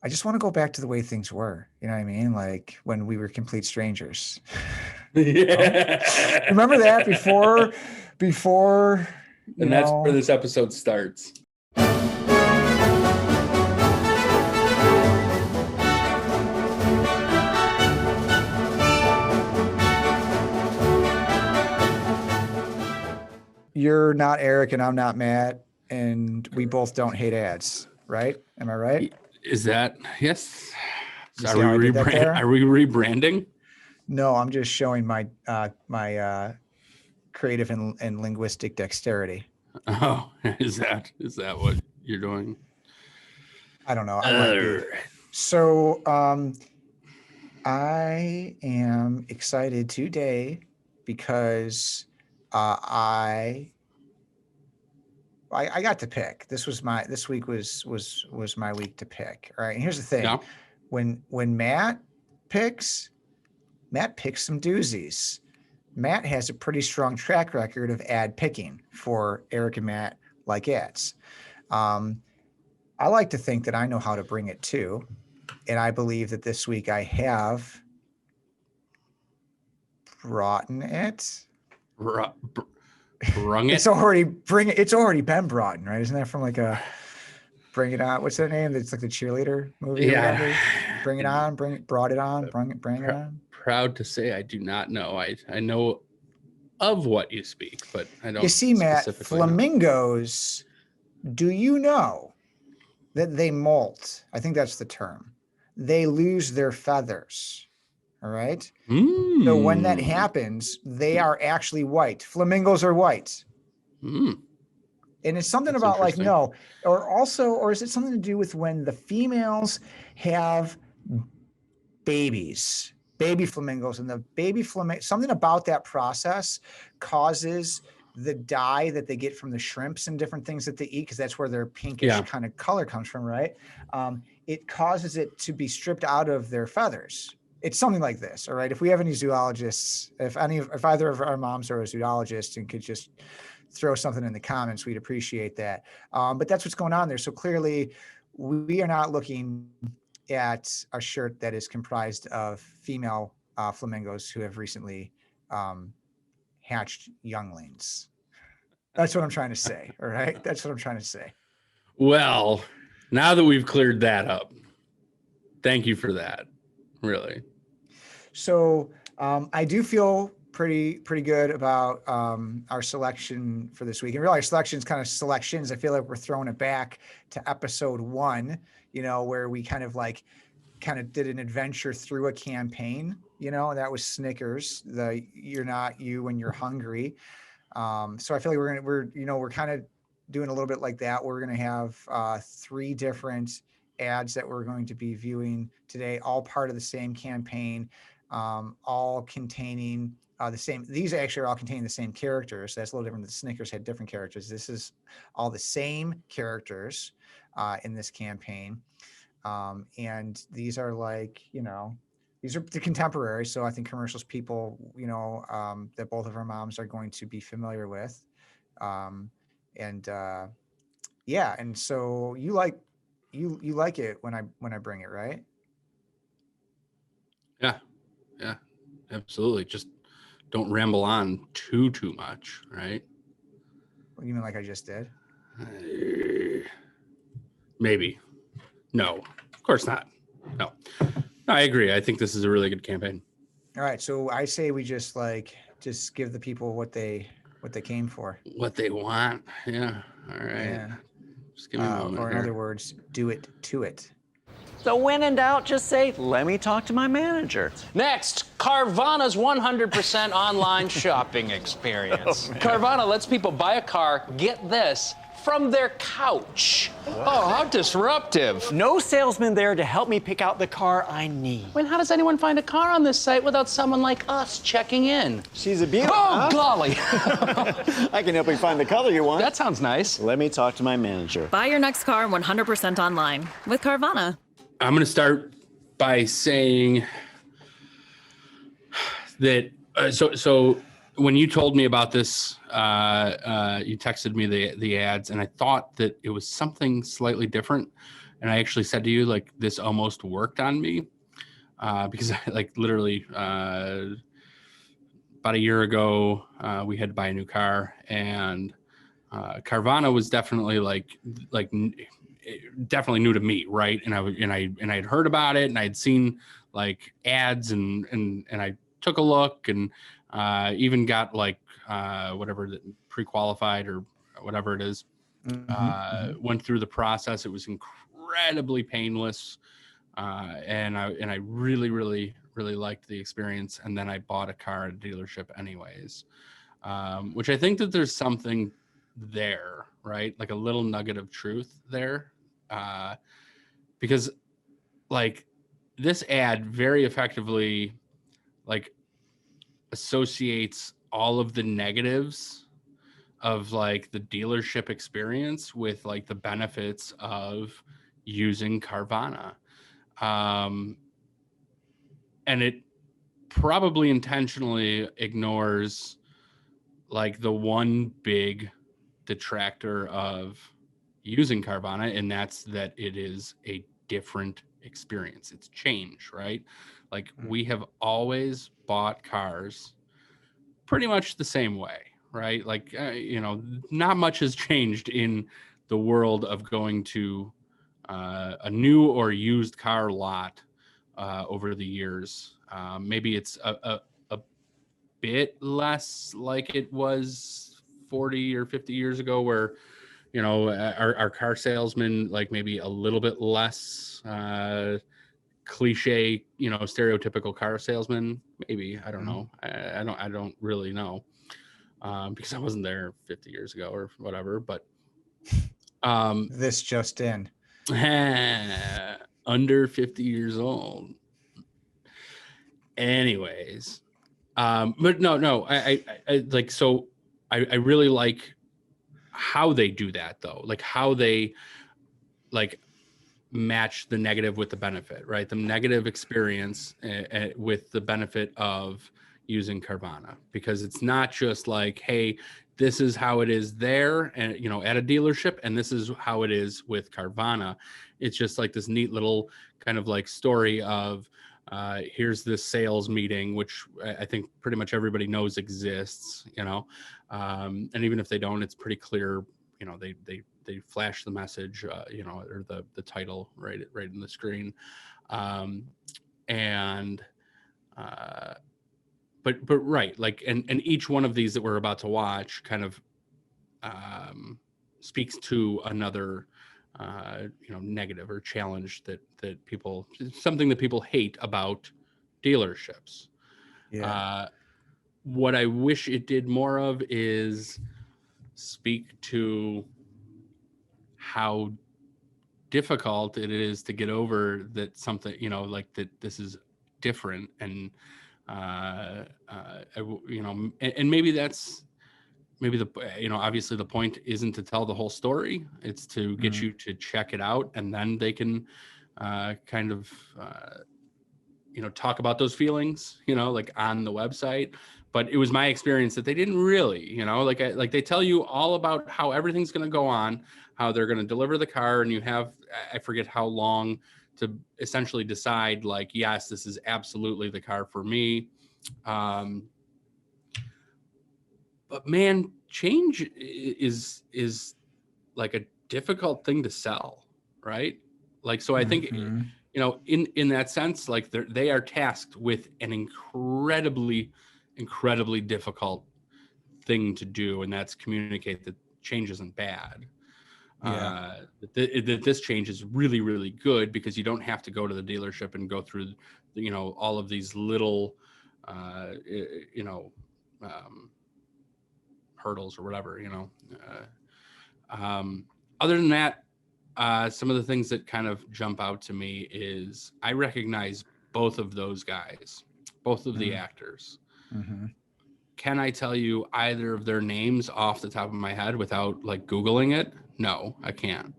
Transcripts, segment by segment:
I just want to go back to the way things were. You know what I mean? Like when we were complete strangers. Yeah. Remember that before, and that's where this episode starts. You're not Eric and I'm not Matt, and we both don't hate ads, right? Am I right? Is that yes? You Are see how I we did that there? are we rebranding? No, I'm just showing my creative and linguistic dexterity. Oh, is that what you're doing? I don't know. I might be. So I am excited today because I got to pick. This week was my week to pick. All right. And here's the thing. Yeah. When Matt picks some doozies. Matt has a pretty strong track record of ad picking for Eric and Matt like ads. I like to think that I know how to bring it too. And I believe that this week I have brought it. Brung it? It's already been brought, right? Isn't that from like a Bring It On? What's that name? It's like the cheerleader movie. Yeah. Bring it on, brought it on, bring it on. Proud to say I do not know. I know of what you speak, but I don't. You see, Matt, flamingos, do you know that they molt? I think that's the term. They lose their feathers. All right. So when that happens, they are actually white. Flamingos are white. And it's something that's about like, no, or is it something to do with when the females have babies, baby flamingos, and the baby flamingo, something about that process causes the dye that they get from the shrimps and different things that they eat, because that's where their pinkish kind of color comes from, right? It causes it to be stripped out of their feathers. It's something like this, all right? If we have any zoologists, if either of our moms are a zoologist and could just throw something in the comments, we'd appreciate that. But that's what's going on there. So clearly we are not looking at a shirt that is comprised of female flamingos who have recently hatched younglings. That's what I'm trying to say. All right. That's what I'm trying to say. Well, now that we've cleared that up, thank you for that. Really. So I do feel pretty good about our selection for this week. And really our selections kind of selections. I feel like we're throwing it back to episode 1, where we kind of did an adventure through a campaign, and that was Snickers, the You're Not You When You're Hungry. So I feel like we're kind of doing a little bit like that. We're going to have 3 different ads that we're going to be viewing today, all part of the same campaign, all containing the same. These actually are all containing the same characters. That's a little different. The Snickers had different characters. This is all the same characters in this campaign. And these are these are the contemporary. So I think commercials people, that both of our moms are going to be familiar with. And so you like it when I bring it, right? Yeah, absolutely. Just don't ramble on too much, right? You mean like I just did? Maybe. No, of course not. No, I agree. I think this is a really good campaign. All right, so I say we just give the people what they came for, what they want. Yeah. All right. Yeah. Just give me a moment. Or in other words, do it to it. So when in doubt, just say, let me talk to my manager. Next, Carvana's 100% online shopping experience. Carvana lets people buy a car, get this, from their couch. What? Oh, how disruptive. No salesman there to help me pick out the car I need. I mean, how does anyone find a car on this site without someone like us checking in? She's a beauty. Oh, golly. I can help you find the color you want. That sounds nice. Let me talk to my manager. Buy your next car 100% online with Carvana. I'm going to start by saying that, so when you told me about this, you texted me the ads, and I thought that it was something slightly different. And I actually said to you, like, this almost worked on me because I literally about a year ago, we had to buy a new car, and Carvana was definitely definitely new to me, right? And I had heard about it, and I'd seen like ads, and I took a look, and even got whatever, pre-qualified or whatever it is. Went through the process. It was incredibly painless, and I really, really, really liked the experience. And then I bought a car at a dealership anyways, which I think that there's something there, right? Like a little nugget of truth there, because like this ad very effectively like associates all of the negatives of like the dealership experience with like the benefits of using Carvana. And it probably intentionally ignores like the one big detractor of using Carvana, and that's that it is a different experience. It's change, right? Like we have always bought cars pretty much the same way, right? Like, not much has changed in the world of going to a new or used car lot over the years. Maybe it's a bit less like it was 40 or 50 years ago, where, our car salesman, like maybe a little bit less cliche, stereotypical car salesman. Maybe, I don't know. I don't really know. Because I wasn't there 50 years ago or whatever, but This just in. under 50 years old. Anyways, but no, I like, so I really like how they do that though, like how they like match the negative with the benefit, right? The negative experience with the benefit of using Carvana, because it's not just like, hey, this is how it is there and at a dealership, and this is how it is with Carvana. It's just like this neat little kind of like story of here's this sales meeting, which I think pretty much everybody knows exists, and even if they don't, it's pretty clear, they flash the message, or the title right in the screen. But right, like, and each one of these that we're about to watch kind of speaks to another negative or challenge that people, something that people hate about dealerships. What I wish it did more of is speak to how difficult it is to get over that something, like that this is different, and and maybe that's obviously the point isn't to tell the whole story. It's to get you to check it out, and then they can kind of talk about those feelings, like on the website. But it was my experience that they didn't really, like they tell you all about how everything's going to go on, how they're going to deliver the car, and you have, I forget how long to essentially decide, like, yes, this is absolutely the car for me. But man, change is like a difficult thing to sell, right? Like, so I think, in that sense, like they are tasked with an incredibly difficult thing to do, and that's communicate that change isn't bad. That this change is really, really good, because you don't have to go to the dealership and go through, all of these little, hurdles or whatever, other than that, some of the things that kind of jump out to me is I recognize both of those guys, both of the actors. Can I tell you either of their names off the top of my head without like Googling it? No, I can't.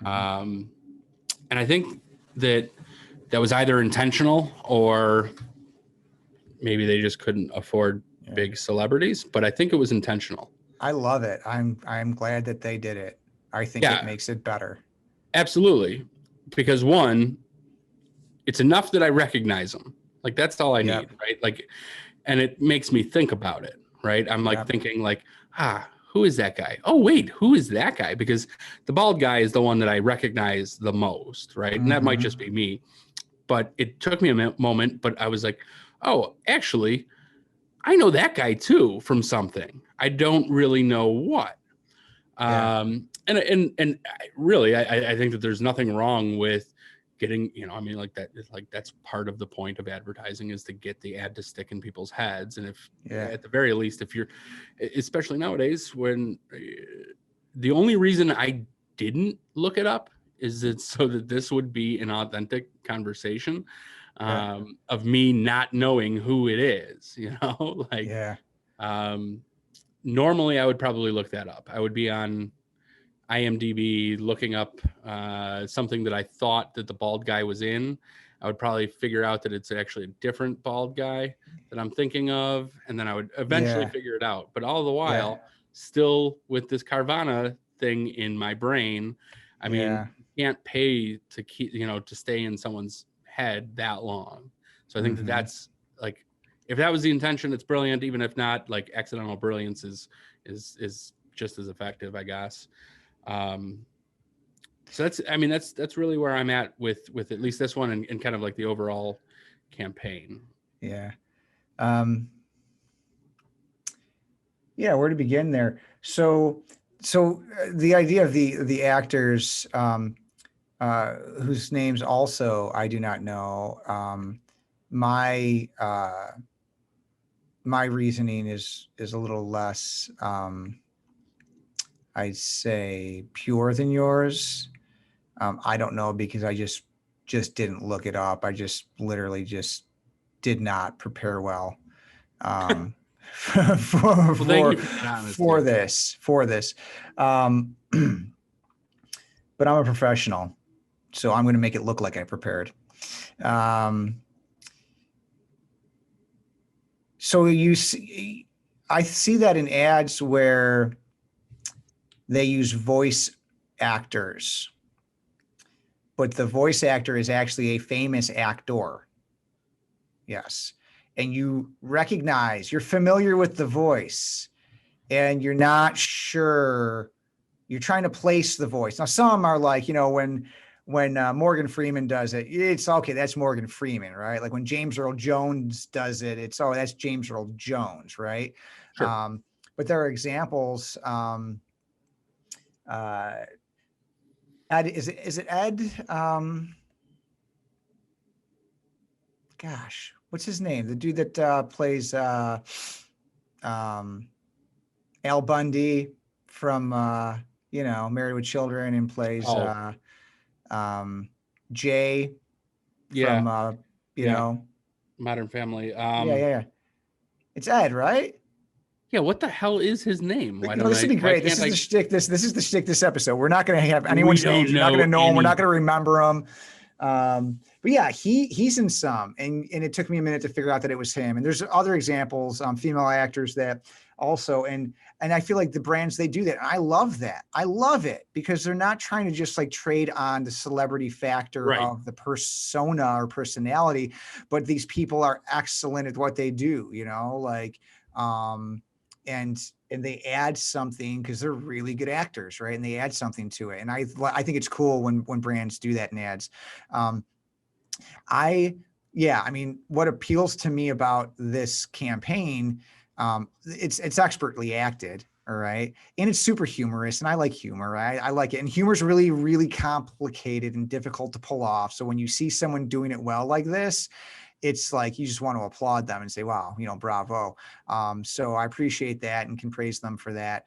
And I think that was either intentional, or maybe they just couldn't afford big celebrities, but I think it was intentional. I love it. I'm glad that they did it. I think it makes it better. Absolutely. because one, it's enough that I recognize them. Like that's all I Yep. need, right? Like, and it makes me think about it, right? I'm like Yep. thinking like, who is that guy? Oh, wait, who is that guy? Because the bald guy is the one that I recognize the most, right? And that might just be me. But it took me a moment, but I was like, oh, actually, I know that guy too from something. I don't really know what. Yeah. And really, I think that there's nothing wrong with getting, I mean, like that is like, that's part of the point of advertising, is to get the ad to stick in people's heads. And if at the very least, if you're, especially nowadays, when the only reason I didn't look it up is that so that this would be an authentic conversation of me not knowing who it is, like, normally I would probably look that up. I would be on IMDb looking up something that I thought that the bald guy was in. I would probably figure out that it's actually a different bald guy that I'm thinking of, and then I would eventually figure it out. But all the while, still with this Carvana thing in my brain, I mean, you can't pay to keep, to stay in someone's head that long. So I think that that's like, if that was the intention, it's brilliant. Even if not, like accidental brilliance is just as effective, I guess. So that's really where I'm at with at least this one and kind of like the overall campaign. Yeah. Where to begin there? So the idea of the actors, whose names also I do not know. My reasoning is a little less, I'd say, pure than yours. I don't know, because I just didn't look it up. I just literally just did not prepare well for this. But I'm a professional, so I'm going to make it look like I prepared. So I see that in ads where they use voice actors, but the voice actor is actually a famous actor. Yes. And you recognize, you're familiar with the voice, and you're not sure, you're trying to place the voice. Now, some are like, when Morgan Freeman does it, it's okay, that's Morgan Freeman, right? Like when James Earl Jones does it, it's, oh, that's James Earl Jones, right? Sure. But there are examples. Ed, is it Ed? Gosh, what's his name? The dude that plays Al Bundy from Married with Children, and plays Jay from Modern Family. It's Ed, right? Yeah, what the hell is his name? Why this would be great. This is the shtick. This is the shtick this episode. We're not going to have anyone's names. You're not going to know them. We're not going to remember them. But yeah, he's in some, and it took me a minute to figure out that it was him. And there's other examples, female actors that also, and I feel like the brands, they do that. And I love that. I love it, because they're not trying to just like trade on the celebrity factor of the persona or personality, but these people are excellent at what they do, and they add something, because they're really good actors, right? And they add something to it. And I think it's cool when brands do that in ads. What appeals to me about this campaign, it's expertly acted, all right? And it's super humorous, and I like humor, right? I like it. And humor is really, really complicated and difficult to pull off. So when you see someone doing it well like this, it's like you just want to applaud them and say, wow, bravo. So I appreciate that and can praise them for that.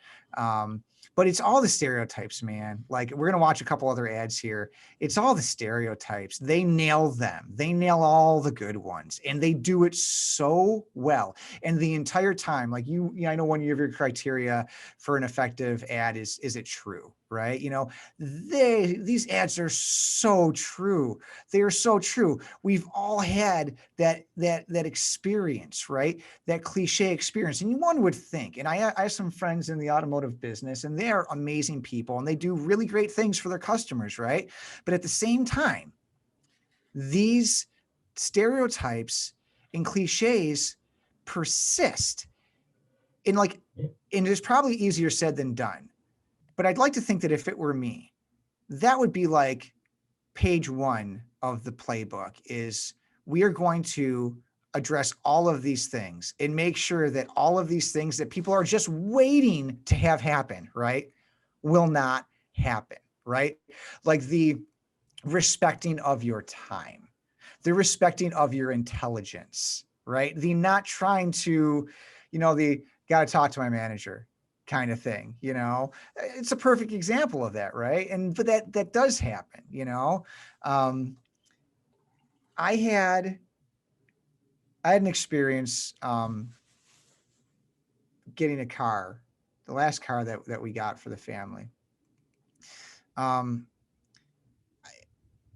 But it's all the stereotypes, man. Like, we're going to watch a couple other ads here. It's all the stereotypes. They nail them. They nail all the good ones, and they do it so well. And the entire time, like I know one of your criteria for an effective ad is it true? right? You know, these ads are so true. They are so true. We've all had that experience, right? That cliche experience. And one would think, and I have some friends in the automotive business, and they are amazing people, and they do really great things for their customers, right? But at the same time, these stereotypes and cliches persist. And it's probably easier said than done. But I'd like to think that if it were me, that would be like page 1 of the playbook is we are going to address all of these things and make sure that all of these things that people are just waiting to have happen, right, will not happen, right? Like the respecting of your time, the respecting of your intelligence, right? The not trying to, the got to talk to my manager kind of thing, it's a perfect example of that, right? But that does happen, I had an experience getting a car, the last car that we got for the family. And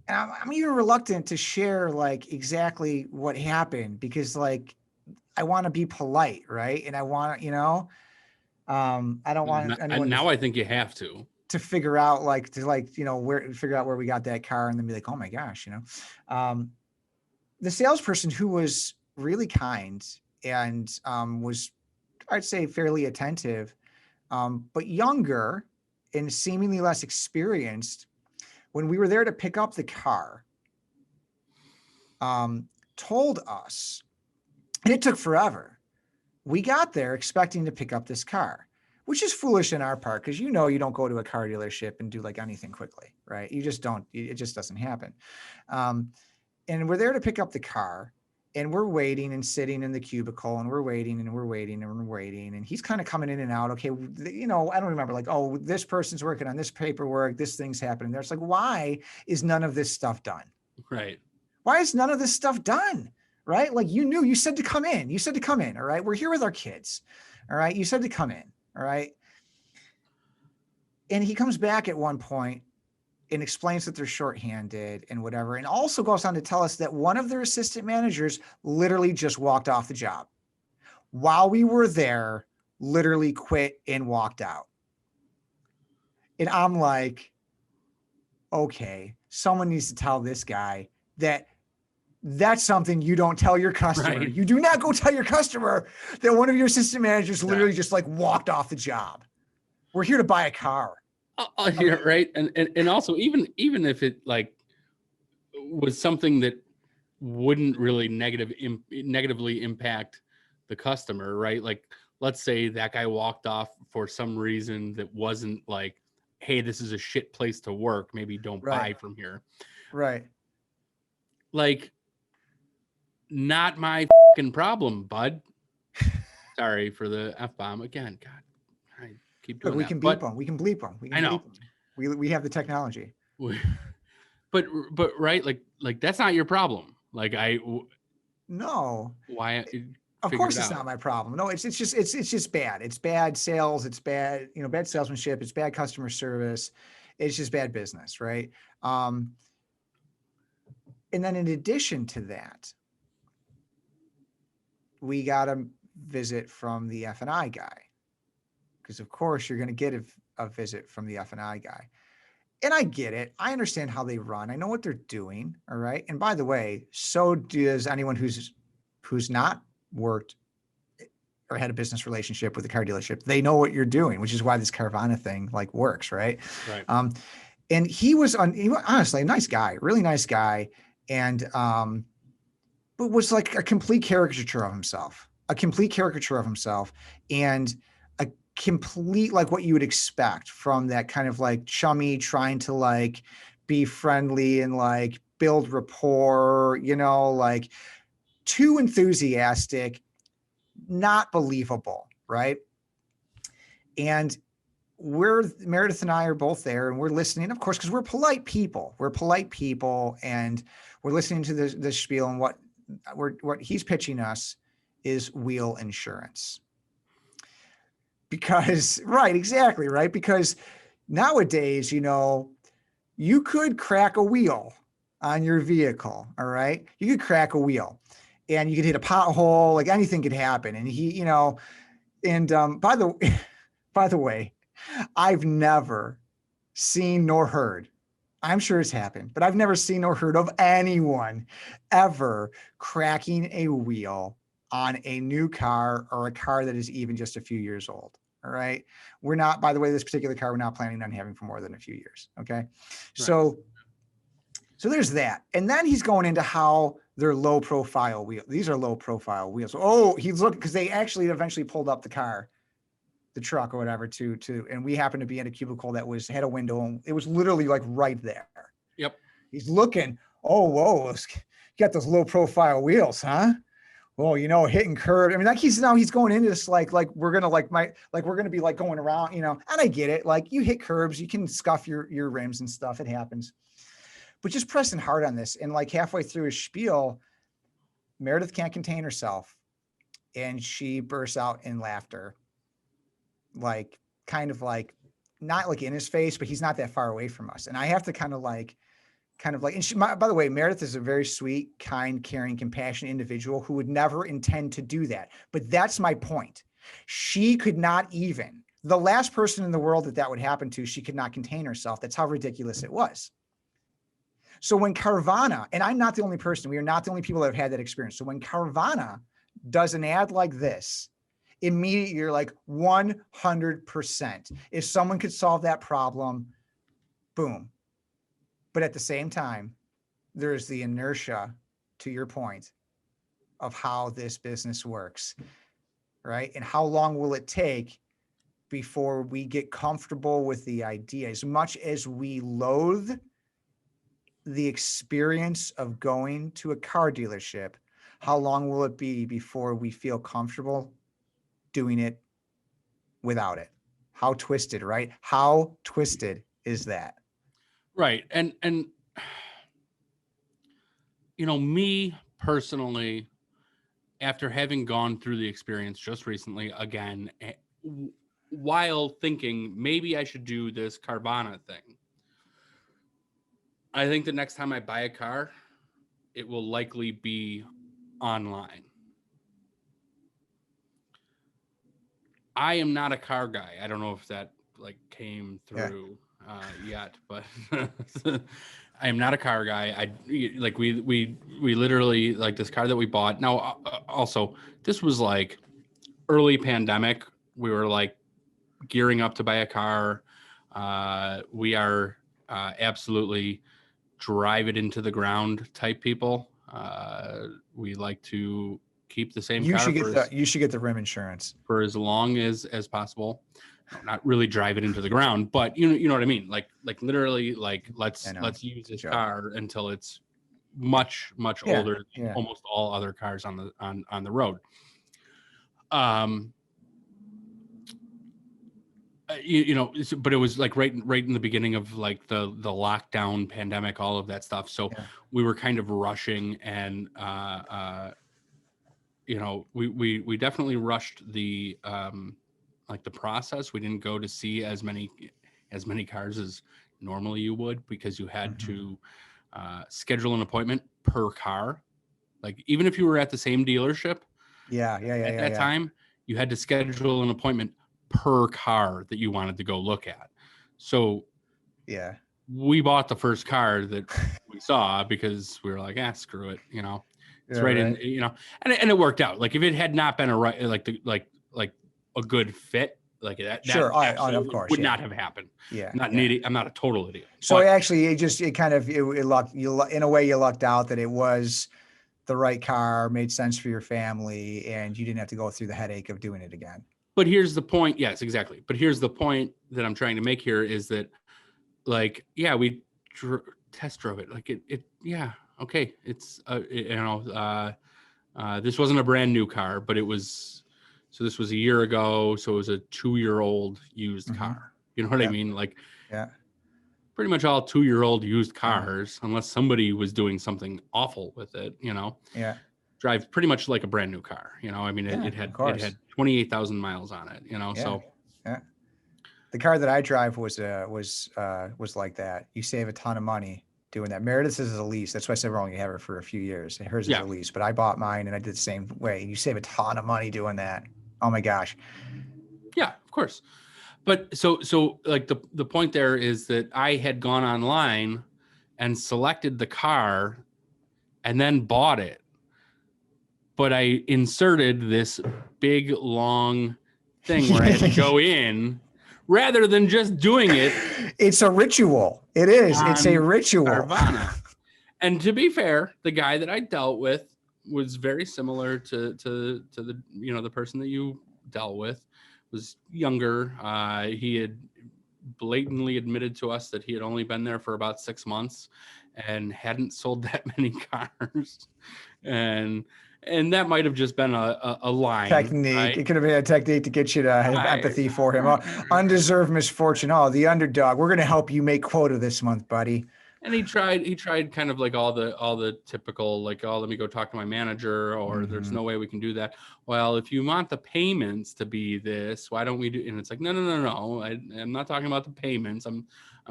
I'm even reluctant to share like exactly what happened because like I want to be polite, right? And I want, I don't want anyone now I think you have to figure out figure out where we got that car and then be like, oh my gosh, the salesperson who was really kind and was, I'd say, fairly attentive, but younger and seemingly less experienced. When we were there to pick up the car, told us, and it took forever. We got there expecting to pick up this car, which is foolish in our part because you don't go to a car dealership and do like anything quickly, right? You just don't. It just doesn't happen. And we're there to pick up the car, and we're waiting and sitting in the cubicle, and we're waiting and we're waiting and we're waiting, and he's kind of coming in and out. Okay, I don't remember like, oh, this person's working on this paperwork, this thing's happening there. It's like, why is none of this stuff done? Right. Why is none of this stuff done? Right? Like you said to come in. You said to come in. All right. We're here with our kids. All right. You said to come in. All right. And he comes back at one point and explains that they're shorthanded and whatever. And also goes on to tell us that one of their assistant managers literally just walked off the job while we were there, literally quit and walked out. And I'm like, okay, someone needs to tell this guy that that's something you don't tell your customer. Right. You do not go tell your customer that one of your assistant managers literally just like walked off the job. We're here to buy a car. Yeah, right. And also even if it like was something that wouldn't really negatively impact the customer, right? Like let's say that guy walked off for some reason that wasn't like, hey, this is a shit place to work. Maybe don't buy from here. Right. Like, not my fucking problem, bud. Sorry for the F-bomb again. God, I keep doing we that. Can beep them. We can bleep them. I know. We have the technology. But right, like that's not your problem. Like no. Why? Of course, it's not my problem. No, it's just bad. It's bad sales. It's bad, bad salesmanship. It's bad customer service. It's just bad business, right? And then in addition to that, we got a visit from the F&I guy, because of course you're going to get a visit from the F&I guy. And I get it. I understand how they run. I know what they're doing. All right. And by the way, so does anyone who's not worked or had a business relationship with a car dealership. They know what you're doing, which is why this Carvana thing like works. Right. Right. And he was honestly a nice guy, really nice guy. And, but was like a complete caricature of himself, and a complete, like what you would expect from that kind of like chummy, trying to like be friendly and like build rapport, like too enthusiastic, not believable. Right. And Meredith and I are both there, and we're listening, of course, because we're polite people, and we're listening to the spiel, and what he's pitching us is wheel insurance. Because, right, exactly, right? Because nowadays, you could crack a wheel on your vehicle. All right. You could crack a wheel and you could hit a pothole, like anything could happen. And by the way, I've never seen nor heard, I'm sure it's happened, but I've never seen or heard of anyone ever cracking a wheel on a new car or a car that is even just a few years old. All right. We're not, by the way, this particular car, we're not planning on having for more than a few years. Okay. Right. So there's that. And then he's going into how they're low profile wheels. These are low profile wheels. Oh, he's looking, because they actually eventually pulled up the truck or whatever and we happened to be in a cubicle that had a window and it was literally like right there. Yep. He's looking, oh, whoa, got those low profile wheels, huh? Well, hitting curb. I mean, he's going into this like we're gonna we're gonna be like going around, and I get it. Like you hit curbs, you can scuff your rims and stuff. It happens. But just pressing hard on this, and like halfway through his spiel, Meredith can't contain herself, and she bursts out in laughter. Like kind of like not like in his face, but he's not that far away from us, and I have to kind of like. And she, by the way, Meredith is a very sweet, kind, caring, compassionate individual who would never intend to do that. But that's my point. She could not even, the last person in the world that would happen to, she could not contain herself. That's how ridiculous it was. So when Carvana, and I'm not the only person, we are not the only people that have had that experience. So when Carvana does an ad like this, immediately you're like 100%. If someone could solve that problem, boom. But at the same time, there's the inertia, to your point, of how this business works, right? And how long will it take before we get comfortable with the idea? As much as we loathe the experience of going to a car dealership, how long will it be before we feel comfortable doing it without it? How twisted, right? How twisted is that? Right. And me personally, after having gone through the experience just recently again, while thinking maybe I should do this Carvana thing, I think the next time I buy a car, it will likely be online. I am not a car guy. I don't know if that came through yet, but I am not a car guy. We literally this car that we bought. Now, also, this was early pandemic. We were gearing up to buy a car. We are absolutely drive it into the ground type people. We like to keep the same car. You should get the rim insurance for as long as possible. Not really drive it into the ground, but you know what I mean. Literally, let's use this car until it's much older than almost all other cars on the road. But it was right in the beginning of the lockdown pandemic, all of that stuff. So we were kind of rushing, and we definitely rushed the the process. We didn't go to see as many cars as normally you would, because you had to schedule an appointment per car. Even if you were at the same dealership, at that time, you had to schedule an appointment per car that you wanted to go look at. So we bought the first car that we saw because we were like, screw it, it's in, and it worked out. If it had not been a good fit, of course, would not have happened. I'm not an idiot. I'm not a total idiot. So it lucked you, in a way, you lucked out that it was the right car, made sense for your family, and you didn't have to go through the headache of doing it again. But here's the point. Yes, exactly. But here's the point that I'm trying to make here is that, we test drove it. Okay. It's, this wasn't a brand new car, but it was, so this was a year ago. So it was a 2-year-old used car. You know what I mean? Pretty much all 2-year-old used cars, unless somebody was doing something awful with it, drive pretty much like a brand new car. It had 28,000 miles on it, so The car that I drive was like that. You save a ton of money doing that. Meredith's is a lease. That's why I said we're only gonna have it for a few years. Hers is a lease, but I bought mine and I did the same way. You save a ton of money doing that. Oh my gosh. Yeah, of course. But so like the point there is that I had gone online and selected the car and then bought it. But I inserted this big long thing where I had to go in rather than just doing it. It's a ritual. It is. It's a ritual. Carvana. And to be fair, the guy that I dealt with was very similar to the the person that you dealt with. Was younger. He had blatantly admitted to us that he had only been there for about 6 months and hadn't sold that many cars. And that might have just been a line. Technique. Right? It could have been a technique to get you to have empathy for him. Undeserved misfortune. Oh, the underdog. We're going to help you make quota this month, buddy. And he tried kind of like all the typical, like, oh, let me go talk to my manager, or there's no way we can do that. Well, if you want the payments to be this, why don't we do? And it's like, no. I'm not talking about the payments. I'm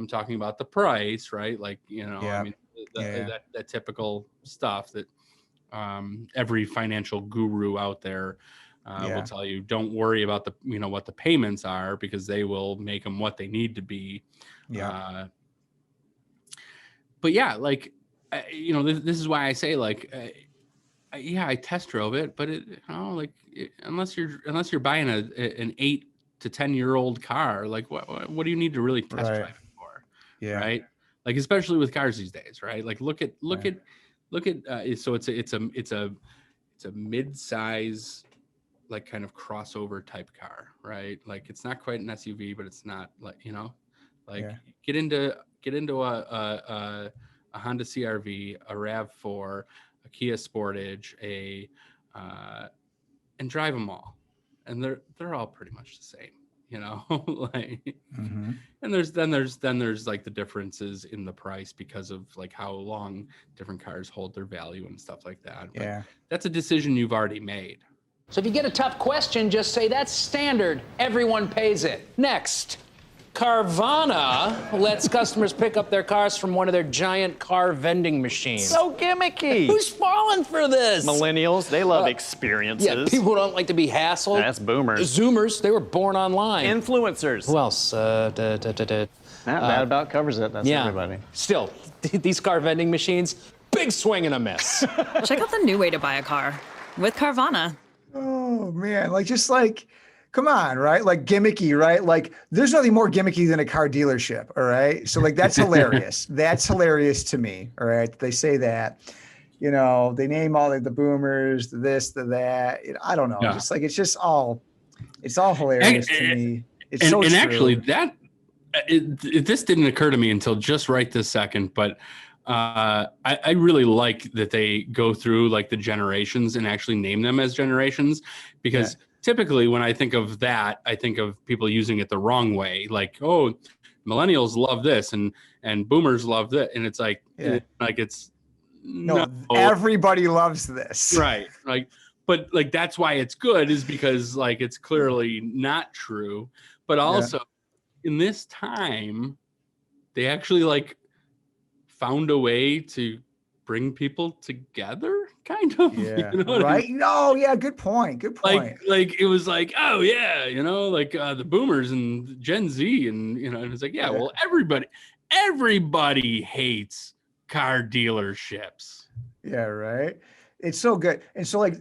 talking about the price, right? Like, I mean, that typical stuff that every financial guru out there will tell you. Don't worry about the what the payments are, because they will make them what they need to be. Yeah. But yeah, like, this is why I say, like, I test drove it, but unless you're buying an 8 to 10-year-old car, like, what do you need to really test drive it for? Yeah. Right. Like, especially with cars these days, right? Like, look at so it's a mid-size, like, kind of crossover type car, right? Like, it's not quite an SUV, but it's not, like, get into a Honda CR-V, a RAV4, a Kia Sportage, and drive them all, and they're all pretty much the same, like. And there's like the differences in the price because of like how long different cars hold their value and stuff like that. But that's a decision you've already made. So if you get a tough question, just say that's standard. Everyone pays it. Next. Carvana lets customers pick up their cars from one of their giant car vending machines. So gimmicky. Who's falling for this? Millennials, they love experiences. Yeah, people who don't like to be hassled. That's boomers. Zoomers, they were born online. Influencers. Who else? That about covers it. That's everybody. Still, these car vending machines, big swing and a miss. Check out the new way to buy a car with Carvana. Oh man, come on, right? Like, gimmicky, right? Like, there's nothing more gimmicky than a car dealership, all right? So, like, that's hilarious. That's hilarious to me, all right? They say that, they name all the boomers, the this, the that. I don't know. Yeah. Just like, it's all hilarious to me. It's so true. And actually, this didn't occur to me until just right this second, but I really like that they go through like the generations and actually name them as generations, because typically when I think of that, I think of people using it the wrong way. Like, oh, millennials love this and boomers love that. And it's like, no, everybody loves this. Right. Like, but like, that's why it's good, is because like, it's clearly not true, but also in this time, they actually like found a way to bring people together, kind of. Yeah. Right. No. Yeah. Good point. Like it was like, oh yeah, like the boomers and Gen Z, and and it's like, well, everybody hates car dealerships. Yeah. Right. It's so good. And so like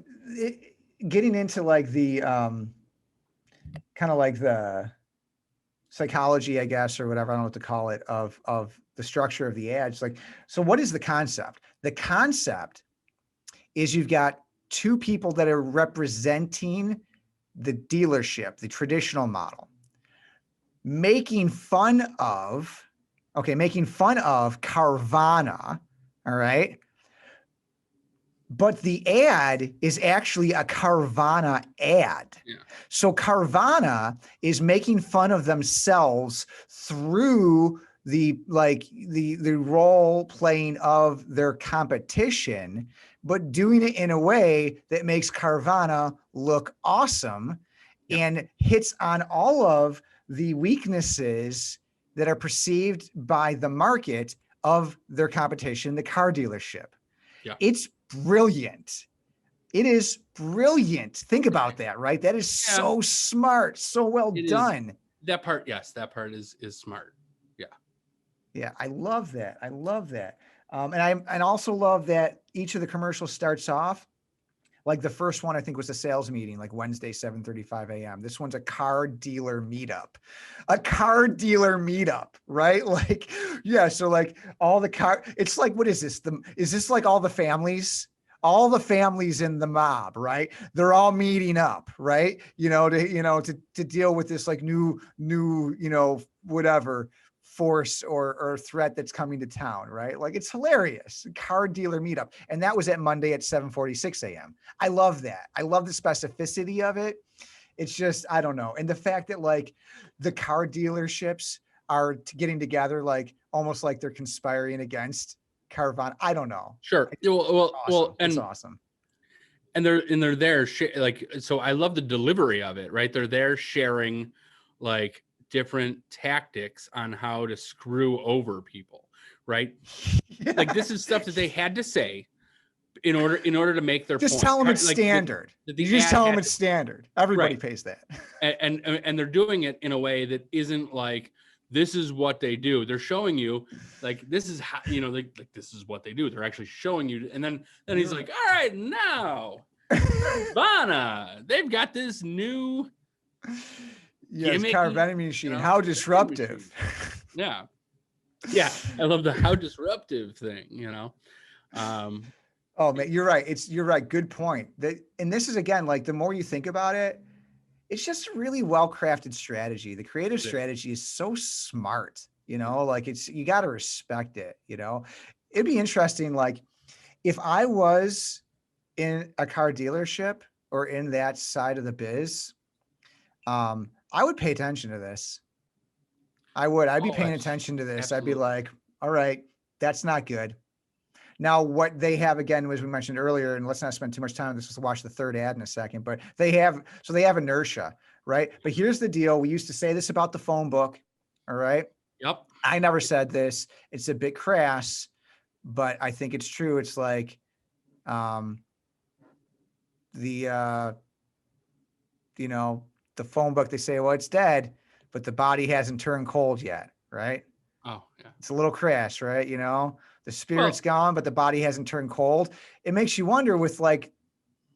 getting into like the kind of like the psychology, I guess, or whatever, I don't know what to call it, of the structure of the ads. Like, so what is the concept? The concept is you've got two people that are representing the dealership, the traditional model, making fun of Carvana. All right. But the ad is actually a Carvana ad. Yeah. So Carvana is making fun of themselves through the role playing of their competition, but doing it in a way that makes Carvana look awesome and hits on all of the weaknesses that are perceived by the market of their competition, the car dealership. Yeah. It's brilliant. It is brilliant. Think about that, right? That is so smart, so well done. That part, yes, that part is smart. Yeah. Yeah, I love that. I love that. And also love that each of the commercials starts off like the first one, I think, was a sales meeting, like Wednesday, 7:35 a.m. This one's a car dealer meetup, right? Like, yeah. So like all the car, it's like, what is this? Is this like all the families in the mob, right? They're all meeting up, right? To deal with this like new, whatever force or threat that's coming to town, right? Like, it's hilarious. Car dealer meetup. And that was at Monday at 7:46 a.m. I love that. I love the specificity of it. It's just, I don't know. And the fact that like the car dealerships are getting together, like almost like they're conspiring against Carvana. I don't know. Sure. It's awesome. And it's awesome. And they're there. Like, so I love the delivery of it, right? They're there sharing like different tactics on how to screw over people, right? Yeah. Like, this is stuff that they had to say in order to make their just point. Tell them it's like standard. You just tell them it's standard. Everybody pays that. And they're doing it in a way that isn't like, this is what they do. They're showing you like, this is how, like this is what they do. They're actually showing you. And then he's like, all right, now Carvana, they've got this new car vending machine. How disruptive. Yeah. I love the how disruptive thing, Oh man, you're right. You're right. Good point. And this is, again, like, the more you think about it, it's just a really well-crafted strategy. The creative strategy is so smart, like, you got to respect it. It'd be interesting. Like, if I was in a car dealership or in that side of the biz, I would pay attention to this. I'd be paying attention to this. Absolutely. I'd be like, all right, that's not good. Now, what they have, again, as we mentioned earlier, and let's not spend too much time on this, let's watch the third ad in a second, but they have inertia, right? But here's the deal. We used to say this about the phone book. All right. Yep. I never said this. It's a bit crass, but I think it's true. It's like, the phone book, they say, well, it's dead, but the body hasn't turned cold yet, right? Oh, yeah. It's a little crass, right? The spirit's gone, but the body hasn't turned cold. It makes you wonder with, like,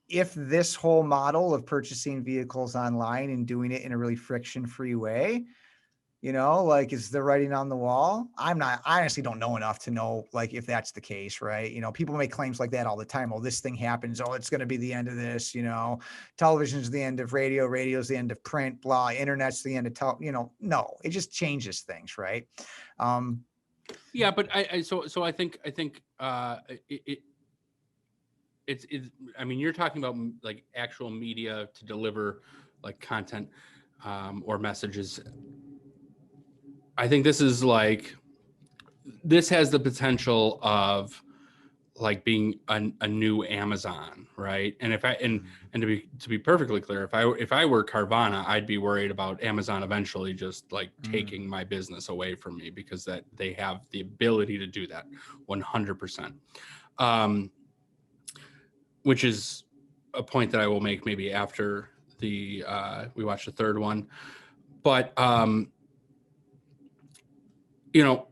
if this whole model of purchasing vehicles online and doing it in a really friction-free way, like, is the writing on the wall? I honestly don't know enough to know, like, if that's the case, right? People make claims like that all the time. Oh, this thing happens. Oh, it's going to be the end of this, television's the end of radio, radio's the end of print, blah, internet's the end of no, it just changes things, right? Yeah, but I think it's I mean, you're talking about like actual media to deliver like content or messages. I think this has the potential of like being a new Amazon, right? And to be perfectly clear, if I were Carvana, I'd be worried about Amazon eventually just like taking my business away from me, because that they have the ability to do that 100%. Which is a point that I will make maybe after we watch the third one. But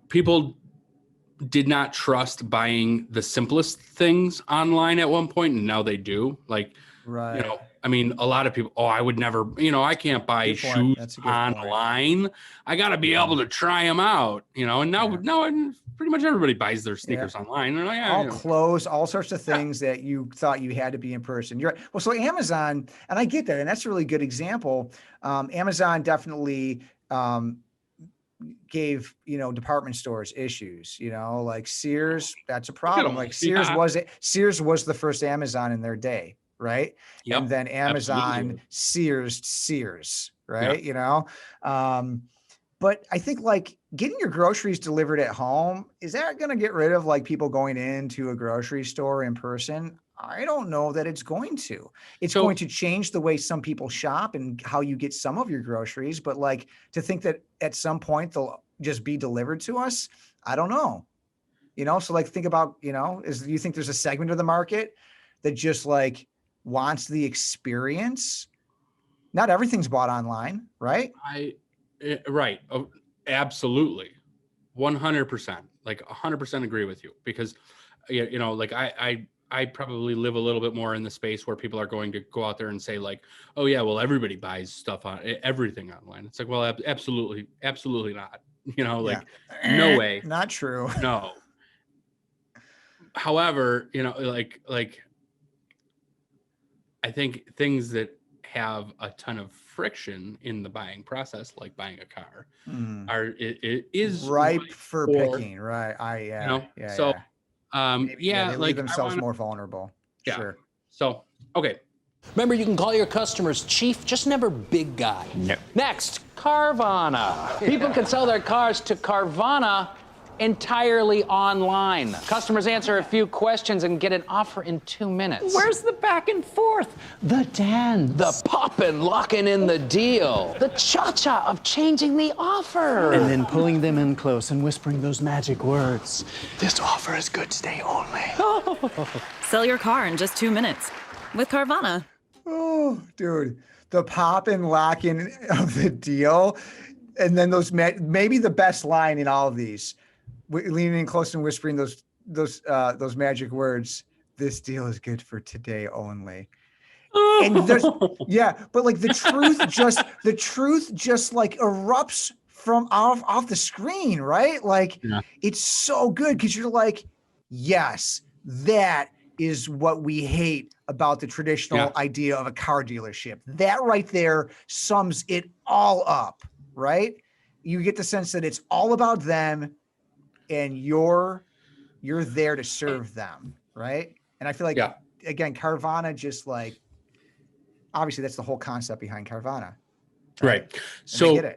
people did not trust buying the simplest things online at one point, and now they do. Like, right. I mean, a lot of people, I would never, I can't buy shoes online. I got to be able to try them out, and now pretty much everybody buys their sneakers online. And all clothes, all sorts of things that you thought you had to be in person. You're right. Well, so Amazon, and I get that, and that's a really good example. Amazon definitely gave department stores issues, like Sears. That's a problem. Like Sears was the first Amazon in their day, right? Yep, and then Amazon absolutely. Sears, right? Yeah. But I think like getting your groceries delivered at home, is that going to get rid of like people going into a grocery store in person? I don't know that it's going to. It's So- going to change the way some people shop and how you get some of your groceries. But like to think that at some point they'll just be delivered to us, I don't know. So like think about, do you think there's a segment of the market that just like wants the experience? Not everything's bought online, right? Right. Oh, absolutely. 100%. Like 100% agree with you because, like I probably live a little bit more in the space where people are going to go out there and say like, oh yeah, well, everybody buys stuff on everything online. It's like, well, absolutely not, no way. Not true. No. However, I think things that have a ton of friction in the buying process, like buying a car, it is ripe for picking, right? So they leave like themselves more vulnerable. Yeah. Sure. So okay. Remember, you can call your customers chief, just never big guy. No. Next, Carvana. People can sell their cars to Carvana entirely online. Customers answer a few questions and get an offer in 2 minutes. Where's the back and forth? The dance. The poppin', locking in the deal. The cha-cha of changing the offer. And then pulling them in close and whispering those magic words. This offer is good today only. Sell your car in just 2 minutes with Carvana. Oh, dude, the pop and lock in of the deal, and then those maybe the best line in all of these, leaning in close and whispering those magic words. This deal is good for today only. And there's but like the truth just like erupts from off the screen, right? Like it's so good because you're like, yes, that is what we hate about the traditional idea of a car dealership. That right there sums it all up, right? You get the sense that it's all about them and you're there to serve them, right? And I feel like, again, Carvana just like, obviously that's the whole concept behind Carvana. Right. So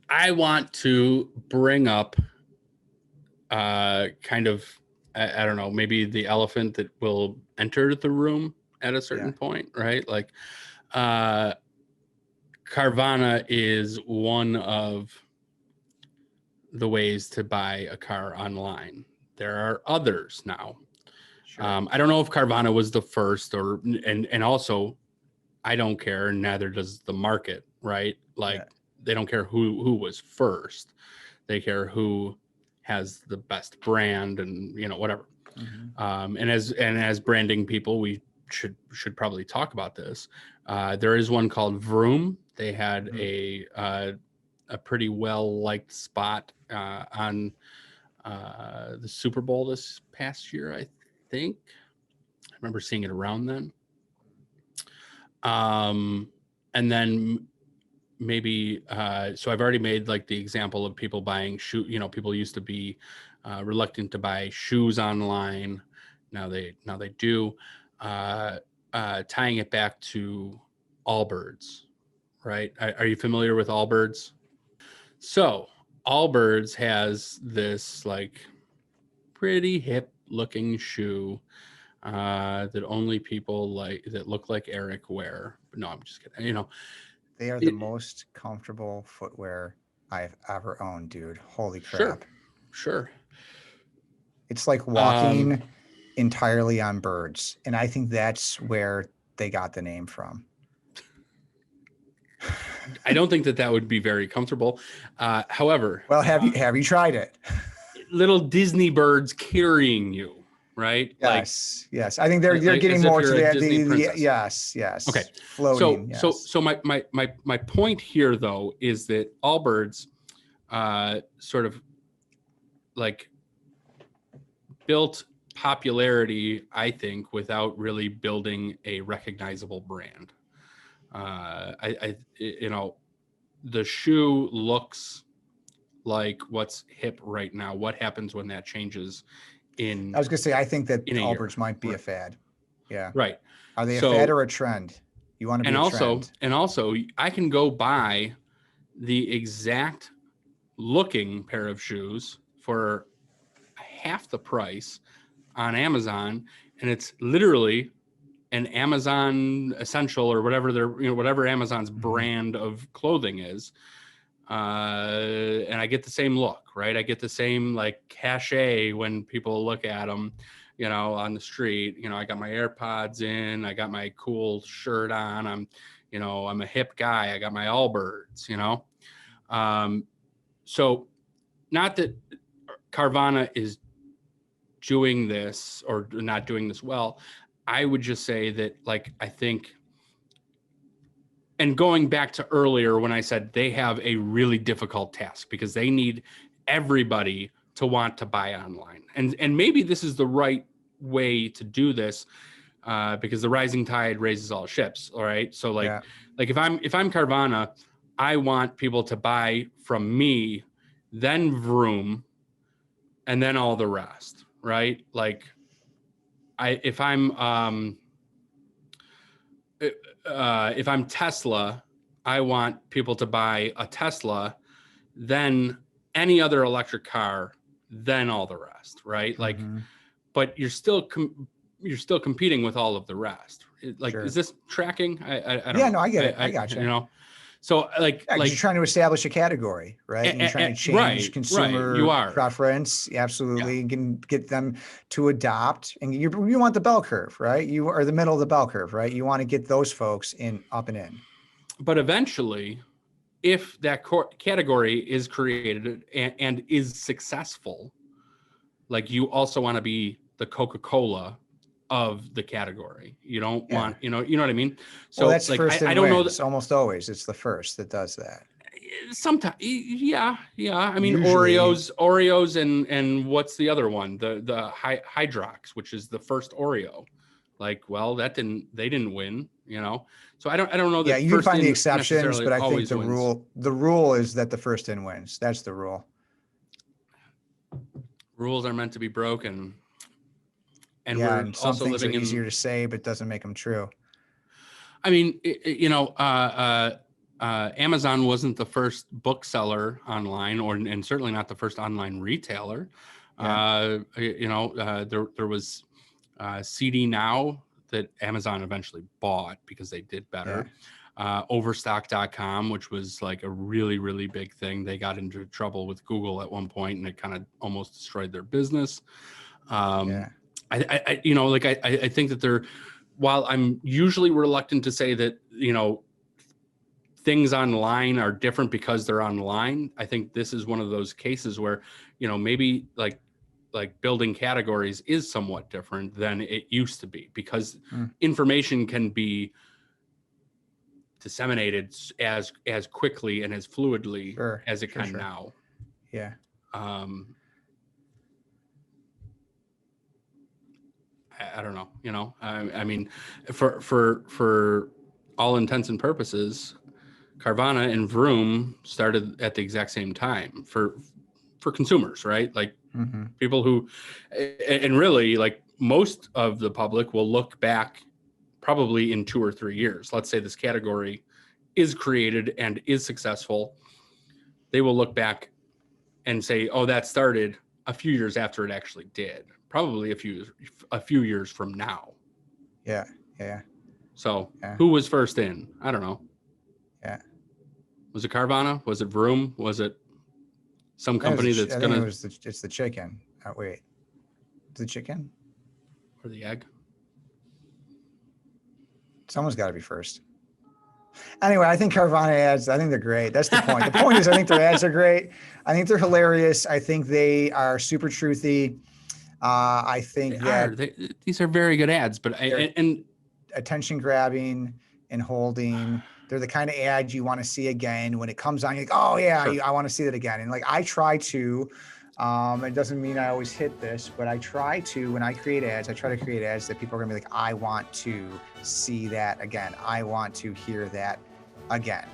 I want to bring up kind of, I don't know, maybe the elephant that will enter the room at a certain point, right? Like Carvana is one of the ways to buy a car online. There are others now. Sure. I don't know if Carvana was the first and also I don't care, neither does the market, right? Like they don't care who was first. They care who has the best brand and whatever. And as branding people, we should probably talk about this. There is one called Vroom. They had a pretty well liked spot on the Super Bowl this past year, I think. I remember seeing it around then. And then maybe so I've already made like the example of people buying people used to be reluctant to buy shoes online. Now they do. Tying it back to Allbirds, right? Are you familiar with Allbirds? So Allbirds has this like pretty hip looking shoe that only people that look like Erik wear. But no, I'm just kidding. They are the most comfortable footwear I've ever owned, dude. Holy crap. Sure. It's like walking entirely on birds. And I think that's where they got the name from. I don't think that would be very comfortable. However, well, have you tried it? Little Disney birds carrying you, right? Yes. I think they're getting more to the yes. Okay. Floating. So my point here though is that Allbirds sort of like built popularity, I think, without really building a recognizable brand. The shoe looks like what's hip right now. What happens when that changes in? I was gonna say, I think that Allbirds might be a fad. Yeah. Right. Are they a fad or a trend? You want to be and a also trend. and also I can go buy the exact looking pair of shoes for half the price on Amazon, and it's literally an Amazon essential or whatever whatever Amazon's brand of clothing is. And I get the same look, right? I get the same like cachet when people look at them, on the street. I got my AirPods in, I got my cool shirt on. I'm a hip guy. I got my Allbirds, so not that Carvana is doing this or not doing this well. I would just say that, like, I think, and going back to earlier when I said they have a really difficult task because they need everybody to want to buy online. And maybe this is the right way to do this because the rising tide raises all ships. All right. So like if I'm Carvana, I want people to buy from me, then Vroom, and then all the rest. Right. Like if I'm Tesla, I want people to buy a Tesla, then any other electric car, then all the rest, right? Like, but you're still competing with all of the rest. Like, is this tracking? I don't know. No, I get it. I got you. So like you're trying to establish a category, right? And you're trying to change consumer preference. Absolutely. You can get them to adopt, and you want the bell curve, right? You are the middle of the bell curve, right? You want to get those folks up and in. But eventually, if that category is created and is successful, like, you also want to be the Coca-Cola of the category. You don't want, you know what I mean? So that's like, first I don't know that almost always it's the first that does that. Sometimes, yeah. I mean, Usually. Oreos and what's the other one? The Hydrox, which is the first Oreo. Like, well, they didn't win, So I don't know that. Yeah, you can find the exceptions, but I think the wins. rule is that the first in wins. That's the rule. Rules are meant to be broken. And and some also things are living easier to say, but doesn't make them true. I mean, Amazon wasn't the first bookseller online, and certainly not the first online retailer. There was CD Now that Amazon eventually bought because they did better. Overstock.com, which was like a really, really big thing. They got into trouble with Google at one point, and it kind of almost destroyed their business. I think that while I'm usually reluctant to say that, things online are different because they're online, I think this is one of those cases where, maybe like building categories is somewhat different than it used to be because information can be disseminated as quickly and as fluidly as it can now. Yeah. I don't know, I mean, for all intents and purposes, Carvana and Vroom started at the exact same time for consumers, right? Like people who, and really like most of the public will look back probably in 2 or 3 years. Let's say this category is created and is successful. They will look back and say, oh, that started a few years after it actually did. Probably a few years from now. Yeah. So who was first in? I don't know. Yeah. Was it Carvana? Was it Vroom? Was it some company that's I going to... It's the chicken. Oh, wait. The chicken? Or the egg? Someone's got to be first. Anyway, I think Carvana ads, I think they're great. That's the point. The point is I think their ads are great. I think they're hilarious. I think they are super truthy. I think these are very good ads, but attention grabbing and holding. They're the kind of ads you want to see again when it comes on. You're like, oh yeah, I want to see that again. And like I try to, it doesn't mean I always hit this, but I try to, when I create ads, I try to create ads that people are gonna be like, I want to see that again. I want to hear that again.